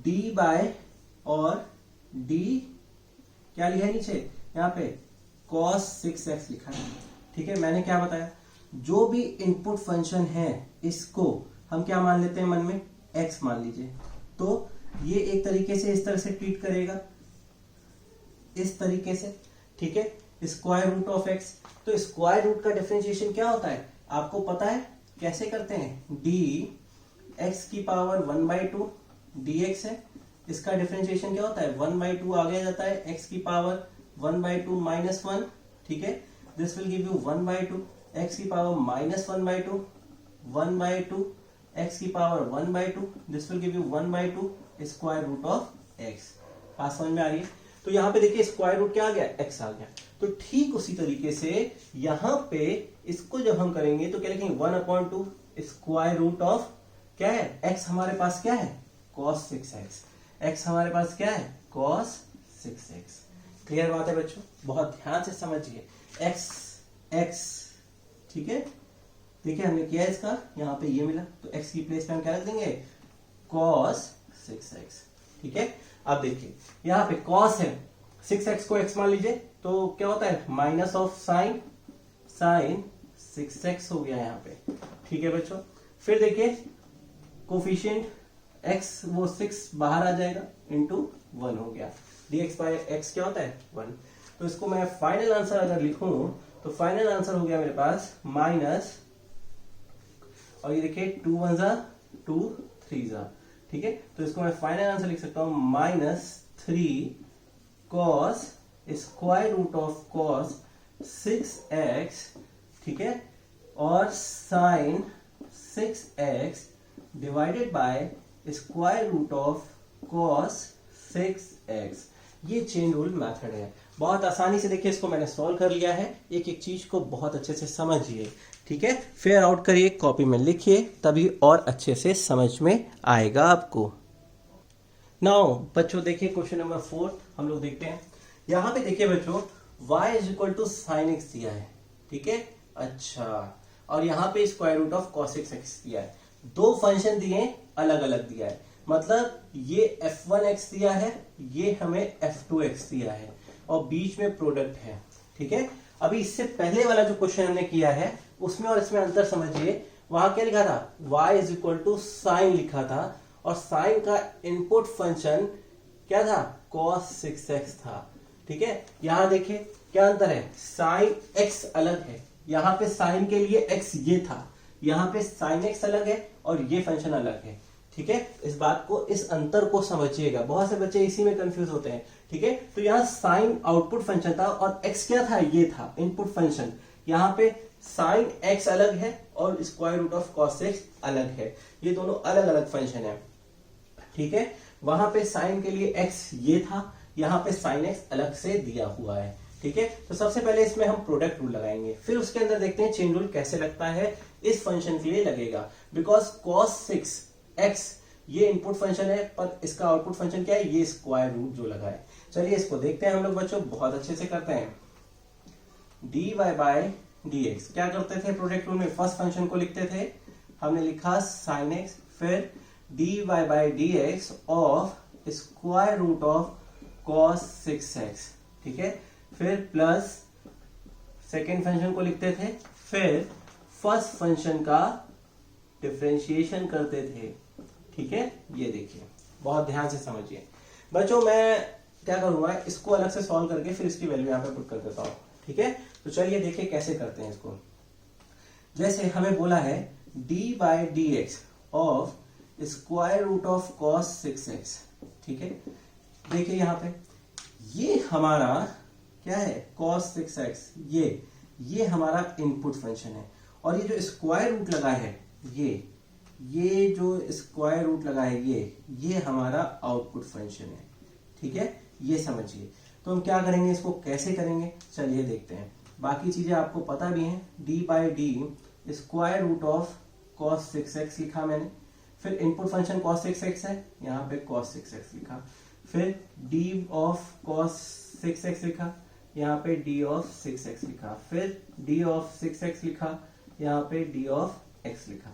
d बाय और d क्या लिखा है नीचे यहाँ पे cos 6x लिखा है। ठीक है, मैंने क्या बताया, जो भी इनपुट फंक्शन है इसको हम क्या मान लेते हैं मन में, x मान लीजिए। तो ये एक तरीके से इस तरह से ट्रीट करेगा, इस तरीके से। ठीक है, स्क्वायर रूट ऑफ x। तो स्क्वायर रूट का डिफरेंशिएशन क्या होता है आपको पता है, कैसे करते हैं, d x की पावर 1/2 dx है, इसका डिफरेंशिएशन क्या होता है 1/2 आगे जाता है x की पावर 1/2 माइनस 1। ठीक है, this will give you 1/2 x की पावर माइनस 1/2, 1/2 x की power 1/2, this will give you 1/2 square root of x। बात समझ में आ रही है। तो यहाँ पे देखिए स्क्वायर रूट क्या आ गया, x आ गया। तो ठीक उसी तरीके से यहाँ पे इसको जब हम करेंगे तो क्या लिखेंगे 1/2 स्क्वायर रूट ऑफ क्या है, x हमारे पास क्या है cos 6x, x हमारे पास क्या है cos 6x। क्लियर बात है बच्चों, बहुत ध्यान से समझिए, x। ठीक है, देखिए हमने किया इसका, यहाँ पे ये मिला, तो x की प्लेस पे हम क्या रख देंगे cos 6x। ठीक है, अब देखिए यहाँ पे cos है, 6x को x मान लीजिए, तो क्या होता है माइनस ऑफ साइन 6x हो गया यहाँ पे। ठीक है बच्चों, फिर देखिए कोफिशिएंट x वो 6 बाहर आ जाएगा, इंटू 1 हो गया, dx बाय x क्या होता है 1। तो इसको मैं फाइनल आंसर अगर लिखूं तो फाइनल आंसर हो गया मेरे पास माइनस, और ये देखिए 2 1 जा 2 3 जा। ठीक है, तो इसको मैं फाइनल आंसर लिख सकता हूं -3 cos square root of cos 6x। ठीक है, और sine 6x divided by square root of cos 6x। ये चेन रूल मेथड है, बहुत आसानी से देखिए इसको मैंने सॉल्व कर लिया है। एक एक चीज को बहुत अच्छे से समझिए। ठीक है, फेयर आउट करिए, कॉपी में लिखिए, तभी और अच्छे से समझ में आएगा आपको। नाउ बच्चों देखिए क्वेश्चन नंबर 4 हम लोग देखते हैं। यहाँ पे देखिए बच्चों y is equal to sine X दिया है। ठीक है, अच्छा, और यहाँ पे square root of cos 6x दिया है। दो फंक्शन दिए, अलग अलग दिया है, मतलब ये f1x दिया है, ये हमें f2x दिया है, और बीच में प्रोडक्ट है। ठीक है, अभी इससे पहले वाला जो क्वेश्चन हमने किया है उसमें और इसमें अंतर समझिए। वहां क्या लिखा था, y is equal to sine लिखा था, और साइन का इनपुट फंक्शन क्या था cos 6x था। ठीक है, यहां देखिए क्या अंतर है, साइन x अलग है, यहाँ पे साइन के लिए x ये था, यहाँ पे साइन x अलग है और ये फंक्शन अलग है। ठीक है, इस बात को, इस अंतर को समझिएगा, बहुत से बच्चे इसी में कंफ्यूज होते हैं। ठीक है, तो यहाँ साइन आउटपुट फंक्शन था और x क्या था, ये था इनपुट फंक्शन। यहाँ पे साइन x अलग है और स्क्वायर रूट ऑफ cos 6 अलग है, ये दोनों अलग अलग फंक्शन है। ठीक है, वहां पे साइन के लिए x ये था, यहाँ पे साइन x अलग से दिया हुआ है। ठीक है, तो सबसे पहले इसमें हम प्रोडक्ट रूल लगाएंगे, फिर उसके अंदर देखते हैं चेन रूल कैसे लगता है। इस फंक्शन के लिए लगेगा, बिकॉज cos 6x ये इनपुट फंक्शन है, पर इसका आउटपुट फंक्शन क्या है, ये स्क्वायर रूट जो लगा है। चलिए इसको देखते हैं हम लोग बच्चों, बहुत अच्छे से करते हैं। dy बाय dx क्या करते थे प्रोडक्ट रूल में, फर्स्ट फंक्शन को लिखते थे, हमने लिखा sin x, फिर dy by dx of square root of cos 6x। ठीक है, फिर प्लस सेकेंड फंक्शन को लिखते थे, फिर फर्स्ट फंक्शन का डिफरेंशिएशन करते थे। ठीक है, ये देखिए बहुत ध्यान से समझिए बच्चों। मैं क्या करूंगा, इसको अलग से सॉल्व करके फिर इसकी वैल्यू यहाँ पे पुट कर देता हूं। ठीक है, तो चलिए देखिए कैसे करते हैं इसको। जैसे हमें बोला है d by D X of square root of cos 6x। ठीक है, देखिए यहाँ पे ये हमारा क्या है, cos 6x। ये हमारा इनपुट फंक्शन है, और ये जो स्क्वायर रूट लगा है, ये जो स्क्वायर रूट लगा है, ये हमारा आउटपुट फंक्शन है। ठीक है, ये समझिए। तो हम क्या करेंगे, इसको कैसे करेंगे, चलिए देखते हैं। बाकी चीजें आपको पता भी हैं। d by D square root of cos 6x लिखा मैंने, फिर इनपुट फंक्शन cos 6x है, यहाँ पे cos 6x लिखा, फिर d ऑफ cos 6x लिखा, यहाँ पे d ऑफ 6x लिखा, फिर d ऑफ 6x लिखा, यहाँ पे d ऑफ x लिखा।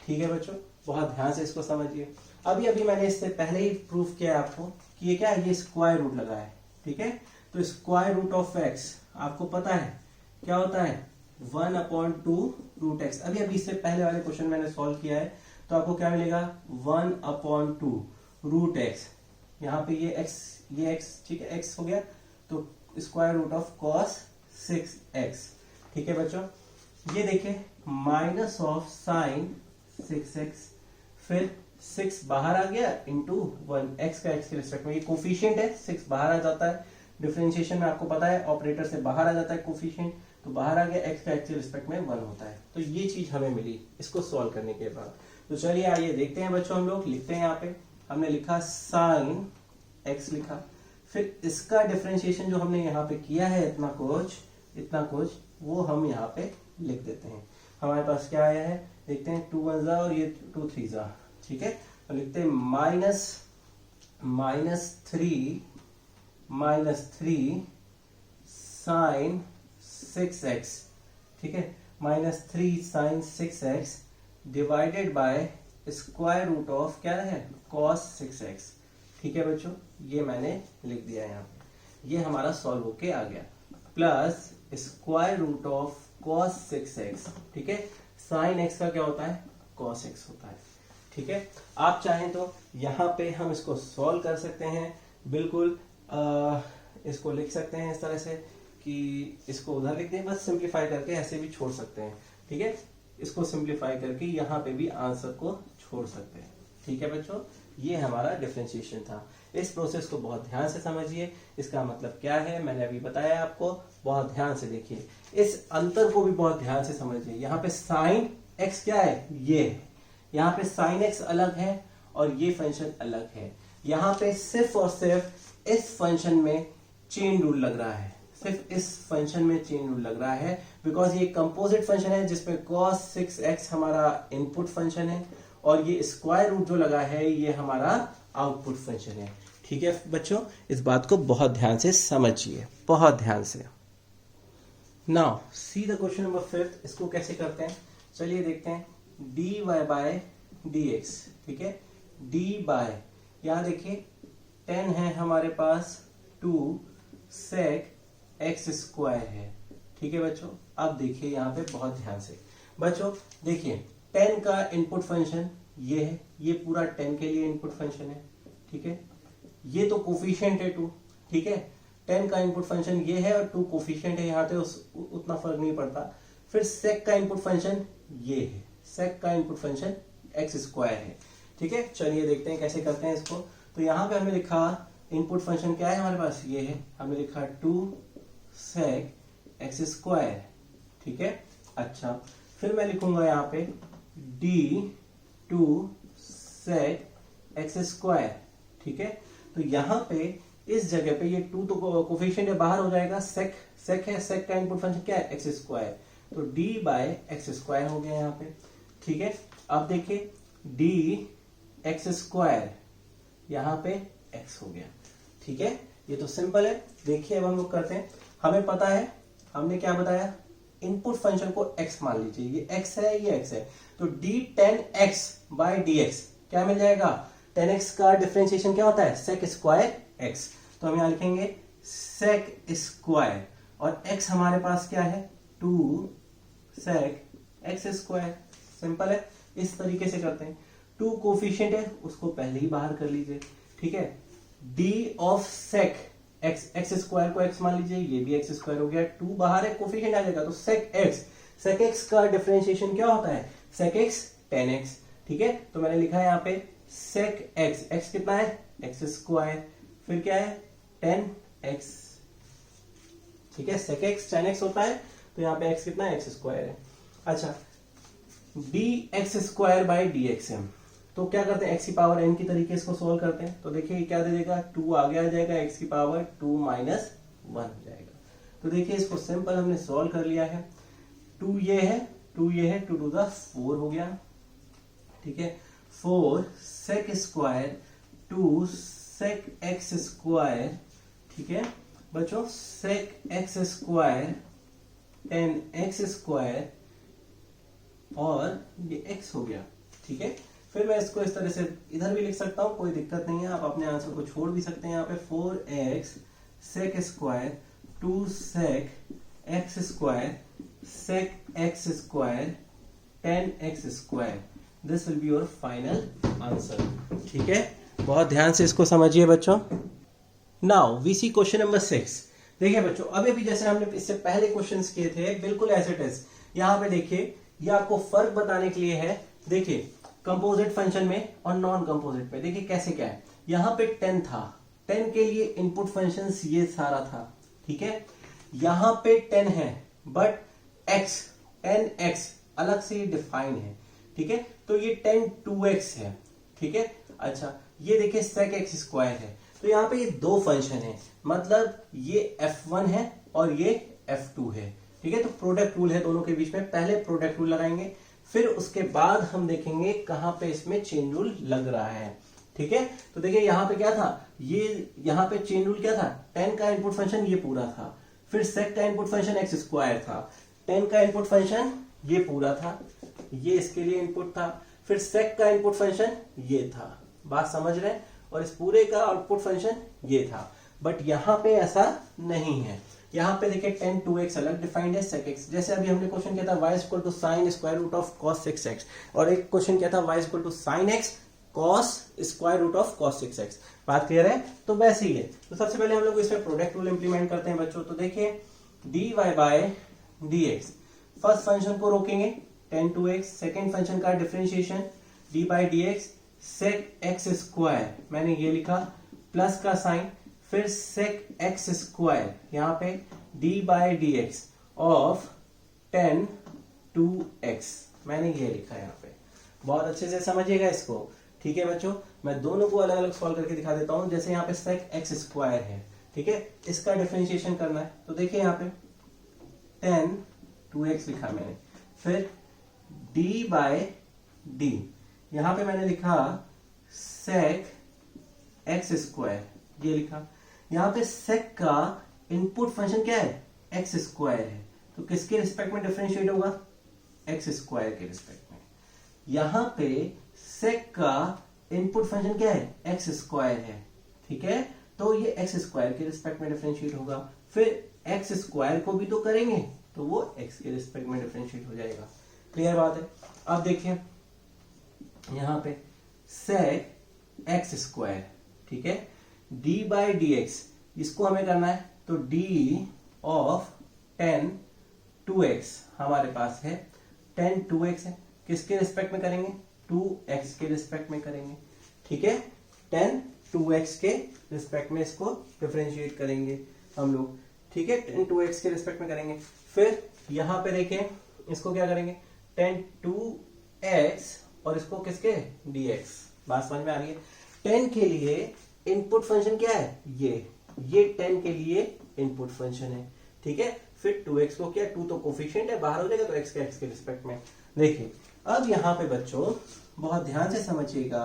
ठीक है बच्चों, बहुत ध्यान से इसको समझिए। अभी मैंने इससे पहले ही प्रूफ किया है आपको कि ये क्या है, ये स्क्वायर रूट लगा है। ठीक है, तो स्क्वायर रूट ऑफ x आपको पता है क्या होता है, 1/2 रूट एक्स। अभी इससे पहले वाले क्वेश्चन मैंने सॉल्व किया है, तो आपको क्या मिलेगा, 1/2 रूट एक्स। यहाँ पे ये x, ठीक है, x हो गया, तो square root of cos 6x। ठीक है बच्चों, ये देखिए माइनस ऑफ साइन 6x, फिर 6 बाहर आ गया इंटू 1, x का x के रिस्पेक्ट में, ये कोफिशिएंट है, 6 बाहर आ जाता है। डिफरेंशिएशन में आपको पता है ऑपरेटर से बाहर आ जाता है कोफिशिएंट, तो बाहर आ गया, x का x के रिस्पेक्ट में 1 होता है। तो ये चीज हमें मिली इसको सॉल्व करने के बाद। तो चलिए आइए देखते हैं बच्चों, हम लोग लिखते हैं। यहाँ पे हमने लिखा साइन x लिखा, फिर इसका डिफरेंशिएशन जो हमने यहाँ पे किया है, इतना कुछ वो हम यहाँ पे लिख देते हैं। हमारे पास क्या आया है, देखते हैं, 2 1 और ये 2 3 जा। ठीक है, तो लिखते हैं माइनस 3 साइन 6x। ठीक है, -3 sine 6x divided by square root of क्या है, cos 6x। ठीक है बच्चों, ये मैंने लिख दिया यहाँ पे, ये हमारा सॉल्व होके आ गया, plus square root of cos 6x। ठीक है, साइन x का क्या होता है, cos x होता है। ठीक है, आप चाहें तो यहाँ पे हम इसको सॉल्व कर सकते हैं, बिल्कुल इसको लिख सकते हैं इस तरह से कि इसको उधर लिख दें, बस सिंप्लीफाई करके ऐसे भी छोड़ सकते हैं। ठीक है, इसको सिंप्लीफाई करके यहाँ पे भी आंसर को छोड़ सकते हैं। ठीक है बच्चों, ये हमारा डिफरेंशिएशन था। इस प्रोसेस को बहुत ध्यान से समझिए, इसका मतलब क्या है मैंने अभी बताया आपको, बहुत ध्यान से देखिए। इस अंतर को भी बहुत ध्यान से समझिए। यहाँ पे साइन x क्या है, ये है, यहाँ पे साइन x अलग है और ये फंक्शन अलग है। यहाँ पे सिर्फ और सिर्फ इस फंक्शन में चेन रूल लग रहा है, सिर्फ इस फंक्शन में चेन रूल लग रहा है, बिकॉज ये कंपोजिट फंक्शन है जिसपे cos 6x हमारा इनपुट फंक्शन है, और ये स्क्वायर रूट जो लगा है ये हमारा आउटपुट फंक्शन है। ठीक है बच्चों, इस बात को बहुत ध्यान से समझिए, बहुत ध्यान से। Now see the question number 5। इसको कैसे करते हैं, चलिए देखते हैं। dy by dx। ठीक है, d बाय, यहाँ देखिए 10 है हमारे पास, 2 sec x स्क्वायर है। ठीक है बच्चों, अब देखिए यहाँ पे बहुत ध्यान से बच्चों, देखिए 10 का इनपुट फंक्शन ये है, ये पूरा 10 के लिए इनपुट फंक्शन है। ठीक है, ये तो कोफिशिएंट है 2। ठीक है, 10 का इनपुट फंक्शन ये है और 2 कोफिशिएंट है, यहाँ पे उतना फर्क नहीं पड़ता। फिर sec का इनपुट फंक्शन ये है, sec का इनपुट फंक्शन x स्क्वायर है। ठीक है, चलिए देखते हैं कैसे करते हैं इसको। तो यहाँ पे हमने लिखा इनपुट फंक्शन क्या है हमारे पास, ये है, हमने लिखा 2 sec x स्क्वायर। ठीक है, अच्छा, फिर मैं लिखूंगा यहाँ पे d2 sec x स्क्वायर। ठीक है, तो यहाँ पे इस जगह पे ये 2 तो कोफिशिएंट बाहर हो जाएगा, sec है, sec का इनपुट फंक्शन क्या है, x स्क्वायर, तो d बाय x स्क्वायर हो गया यहाँ पे। ठीक है, अब देखिए d x स्क्वायर, यहाँ पे x हो गया। ठीक है, ये तो सिंपल है। देखिए अब हम लोग करते हैं, हमें पता है, हमने क्या बताया, इनपुट फंक्शन को x मान लीजिए, ये x है, ये x है, तो d10x बाय dx क्या मिल जाएगा, 10x का डिफरेंशिएशन क्या होता है, sec स्क्वायर x। तो हम यहाँ लिखेंगे सेक स्क्वायर, और x हमारे पास क्या है 2 सेक एक्स स्क्वायर। सिंपल है, इस तरीके से करते हैं। 2 कोफिशिएंट है, उसको पहले ही बाहर कर लीजिए, ठीक है। d of sec X, X square को x मान लीजिए, ये भी एक्स स्क्वायर हो गया, 2 बाहर है, कोफिशिएंट आ जाएगा, तो सेक एक्स का डिफरेंशिएशन क्या होता है, सेक एक्स tan x, ठीक है। तो मैंने लिखा है यहाँ पे सेक एक्स कितना है एक्स स्क्वायर, फिर क्या है tan x, ठीक है। सेक एक्स tan x होता है, तो यहाँ पे x कितना है एक्स स्क्वायर है। अच्छा, dx स्क्वायर बाई dx है, तो क्या करते हैं x की पावर n की तरीके इसको सोल्व करते हैं। तो देखिए क्या दे देगा, 2 आगे आ जाएगा, x की पावर 2 माइनस 1 हो जाएगा। तो देखिए इसको सिंपल हमने सोल्व कर लिया है। 2 ये है, 2 ये है, 2 टू द 4 हो गया, ठीक है। 4 sec square 2 sec X square, ठीक है बच्चों, sec X square tan x square, और ये x हो गया, ठीक है। फिर मैं इसको इस तरह से इधर भी लिख सकता हूं, कोई दिक्कत नहीं है, आप अपने आंसर को छोड़ भी सकते हैं। यहाँ पे 4x sec square 2 sec X square sec X square tan x square, this will be your final answer, ठीक है। बहुत ध्यान से इसको समझिए बच्चों। Now we see question number 6। देखिए बच्चों, अभी भी जैसे हमने इससे पहले क्वेश्चंस किए थे, बिल्कुल एज इट इज। यहाँ पे देखिए, ये आपको फर्क बताने के लिए है। देखिए कंपोजिट फंक्शन में और नॉन कंपोजिट में देखिए कैसे क्या है। यहाँ पे 10 था, 10 के लिए इनपुट फंक्शन ये सारा था, ठीक है। यहाँ पे 10 है, बट x 10x अलग से डिफाइन है, ठीक है। तो ये 10 2x है, ठीक है। अच्छा, ये देखिए sec x स्क्वायर है, तो यहाँ पे ये 2 फंक्शन है, मतलब ये f1 है और ये f2 है, ठीक है। तो प्रोडक्ट रूल है दोनों के बीच में, पहले प्रोडक्ट रूल लगाएंगे, फिर उसके बाद हम देखेंगे कहां पे इसमें चेन रूल लग रहा है, ठीक है। तो देखिए यहाँ पे क्या था, ये यहाँ पे चेन रूल क्या था, 10 का इनपुट फंक्शन ये पूरा था, फिर सेक का इनपुट फंक्शन एक्स स्क्वायर था, 10 का इनपुट फंक्शन ये पूरा था, ये इसके लिए इनपुट था, फिर सेक का इनपुट फंक्शन ये था, बात समझ रहे हैं, और इस पूरे का आउटपुट फंक्शन ये था। बट यहाँ पे ऐसा नहीं है, यहाँ पे देखिए 10 2x अलग डिफाइंड है, sec x, जैसे अभी हमने क्वेश्चन किया था y equal to sine square root of cos 6x, और एक क्वेश्चन किया था y equal to sine x cos square root of cos 6x। बात क्लियर है, तो वैसे ही है। तो सबसे पहले हम लोग इसमें प्रोडक्ट रूल इंप्लीमेंट करते हैं बच्चों। तो देखिए dy by dx, first function को रोकेंगे 10 2x, सेकेंड फंक्शन का differentiation dy by dx sec x square, मैंने ये लिखा, प्लस का साइन, फिर sec x स्क्वायर, यहाँ पे d by D X of 10 2x, मैंने ये लिखा है यहाँ पे। बहुत अच्छे से समझिएगा इसको, ठीक है बच्चों। मैं दोनों को अलग अलग सॉल्व करके दिखा देता हूं। जैसे यहाँ पे sec x स्क्वायर है, ठीक है, इसका डिफरेंशिएशन करना है। तो देखिए यहाँ पे 10 2x लिखा मैंने, फिर d बाय डी, यहाँ पे मैंने लिखा sec x स्क्वायर, ये लिखा। यहाँ पे sec का इनपुट फंक्शन क्या है, x स्क्वायर है, तो किसके रिस्पेक्ट में डिफरेंशिएट होगा, x स्क्वायर के रिस्पेक्ट में। यहाँ पे sec का इनपुट फंक्शन क्या है, x स्क्वायर है, ठीक है, तो ये x स्क्वायर के रिस्पेक्ट में डिफरेंशिएट होगा। फिर x स्क्वायर को भी तो करेंगे, तो वो x के रिस्पेक्ट में डिफरेंशिएट हो जाएगा। क्लियर बात है। अब देखिए यहाँ पे sec x स्क्वायर, ठीक है, d बाई डी एक्स, इसको हमें करना है, तो d ऑफ 10 2x हमारे पास है, 10 2x है, किसके रिस्पेक्ट में करेंगे, 2x के रिस्पेक्ट में करेंगे, ठीक है। 10 2x के रिस्पेक्ट में इसको डिफरेंशिएट करेंगे हम लोग, ठीक है, 10 2x के रिस्पेक्ट में करेंगे। फिर यहाँ पे देखें, इसको क्या करेंगे, 10 2x और इसको किसके dx, बात समझ में आ रही है। 10 के लिए इनपुट फंक्शन क्या है, ये 10 के लिए इनपुट फंक्शन है, ठीक है। फिर 2x को क्या, 2 तो कोफिशिएंट है, बाहर हो जाएगा, तो x के रिस्पेक्ट में। देखिए अब यहाँ पे बच्चों बहुत ध्यान से समझिएगा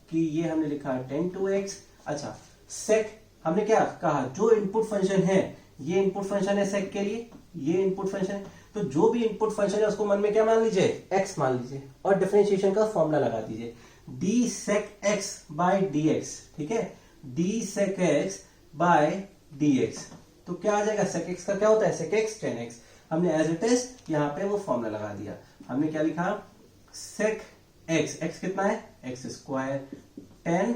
कि ये हमने लिखा 10 2x। अच्छा, sec हमने क्या कहा, जो इनपुट फंक्शन है, ये इनपुट फंक्शन है sec के लिए, ये इनपुट फंक्शन है, तो जो भी इनपुट फंक्शन है उसको मन में क्या मान लीजिए, x मान लीजिए, और डिफरेंशिएशन का फॉर्मूला लगा दीजिए, d sec x by dx, ठीक है, d sec x by dx। तो क्या आ जाएगा, sec x का क्या होता है, sec x tan x। हमने एज इट इज यहाँ पे वो फॉर्मूला लगा दिया। हमने क्या लिखा, sec x, x कितना है, x square, tan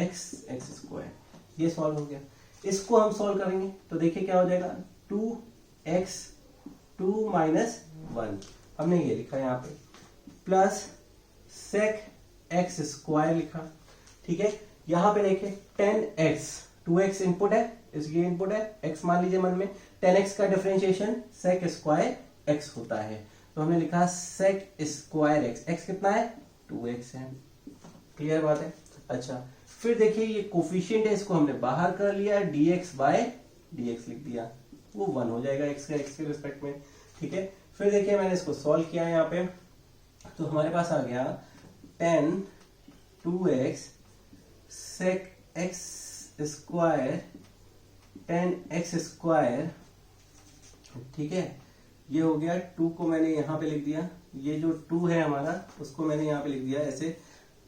x x square. ये सॉल्व हो गया। इसको हम सॉल्व करेंगे तो देखिए क्या हो जाएगा, 2x 2 माइनस 1, हमने ये लिखा यहाँ पे, प्लस sec x स्क्वायर लिखा। ठीक है, यहां पे देखिए 10x, 2x इनपुट है, ये इनपुट है, x मान लीजिए मन में, 10x का डिफरेंशिएशन sec स्क्वायर x होता है। तो हमने लिखा sec स्क्वायर x, x कितना है, 2x है। क्लियर बात है। अच्छा, फिर देखिए ये कोफिशिएंट है, इसको हमने बाहर कर लिया, dx बाय dx लिख दिया, वो 1 हो जाएगा x के रिस्पेक्ट में। ठीक है, फिर देखिए मैंने इसको सॉल्व किया यहाँ पे, तो हमारे पास आ गया tan 2x sec x square tan x square. ठीक है, ये हो गया, 2 को मैंने यहाँ पे लिख दिया, ये जो 2 है हमारा उसको मैंने यहाँ पे लिख दिया ऐसे,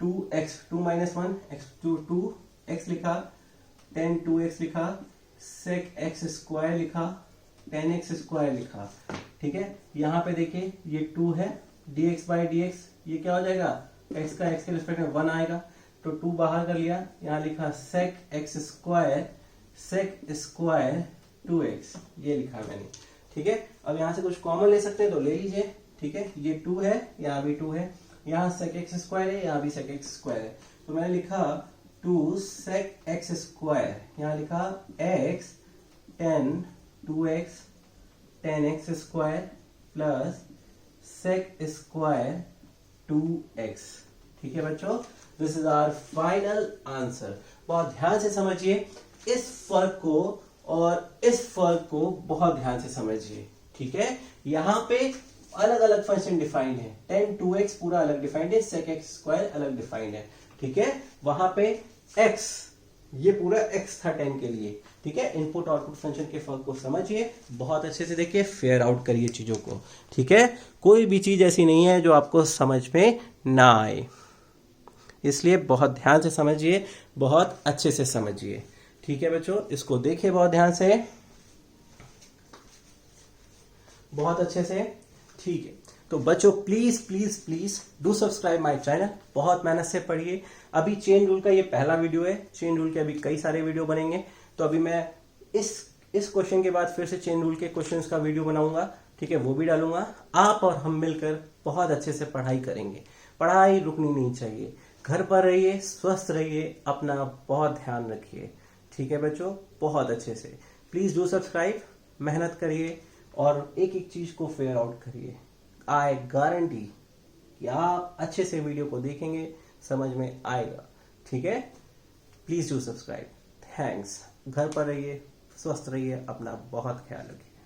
2x 2 माइनस 1 x 2x लिखा, tan 2x लिखा, sec x स्क्वायर लिखा, tan x स्क्वायर लिखा। ठीक है, यहाँ पे देखिए ये 2 है, dx बाई dx ये क्या हो जाएगा, x का x के रिस्पेक्ट में 1 आएगा, तो 2 बाहर कर लिया, यहाँ लिखा sec x square, sec square 2x, ये लिखा मैंने। ठीक है, अब यहाँ से कुछ कॉमन ले सकते हैं तो ले लीजिए। ठीक है, ये 2 है, यहाँ भी 2 है, यहाँ sec x स्क्वायर है, यहाँ भी sec x स्क्वायर है, तो मैंने लिखा 2 sec x स्क्वायर, यहाँ लिखा x tan 2x tan x square plus sec square 2x। ठीक है बच्चों, this is our final answer. बहुत ध्यान से समझिए इस फर्क को, और इस फर्क को बहुत ध्यान से समझिए। ठीक है, यहाँ पे अलग अलग फंक्शन डिफाइंड है, tan 2x पूरा अलग डिफाइंड है, sec x स्क्वायर अलग डिफाइंड है। ठीक है, वहां पे x, ये पूरा x था tan के लिए। ठीक है, इनपुट आउटपुट फंक्शन के फर्क को समझिए, बहुत अच्छे से देखिए, फेयर आउट करिए चीजों को। ठीक है, कोई भी चीज ऐसी नहीं है जो आपको समझ में ना आए, इसलिए बहुत ध्यान से समझिए, बहुत अच्छे से समझिए। ठीक है बच्चों, इसको देखिए बहुत ध्यान से, बहुत अच्छे से। ठीक है, तो बच्चों please please please do subscribe my channel, बहुत मेहनत से पढ़िए। अभी चेन रूल का ये पहला वीडियो है, चेन रूल के अभी कई सारे वीडियो बनेंगे, तो अभी मैं इस क्वेश्चन के बाद फिर से चेन रूल के क्वेश्चंस का वीडियो बनाऊंगा। ठीक है, वो भी डालूंगा। आप और हम मिलकर बहुत अच्छे से पढ़ाई करेंगे, पढ़ाई रुकनी नहीं चाहिए। घर पर रहिए, स्वस्थ रहिए, अपना बहुत ध्यान रखिए। ठीक है बच्चों, बहुत अच्छे से प्लीज डू सब्सक्राइब, मेहनत करिए और एक एक चीज को फेयर आउट करिए। आई गारंटी कि आप अच्छे से वीडियो को देखेंगे, समझ में आएगा। ठीक है, प्लीज डू सब्सक्राइब। थैंक्स। घर पर रहिए, स्वस्थ रहिए, अपना बहुत ख्याल रखिए।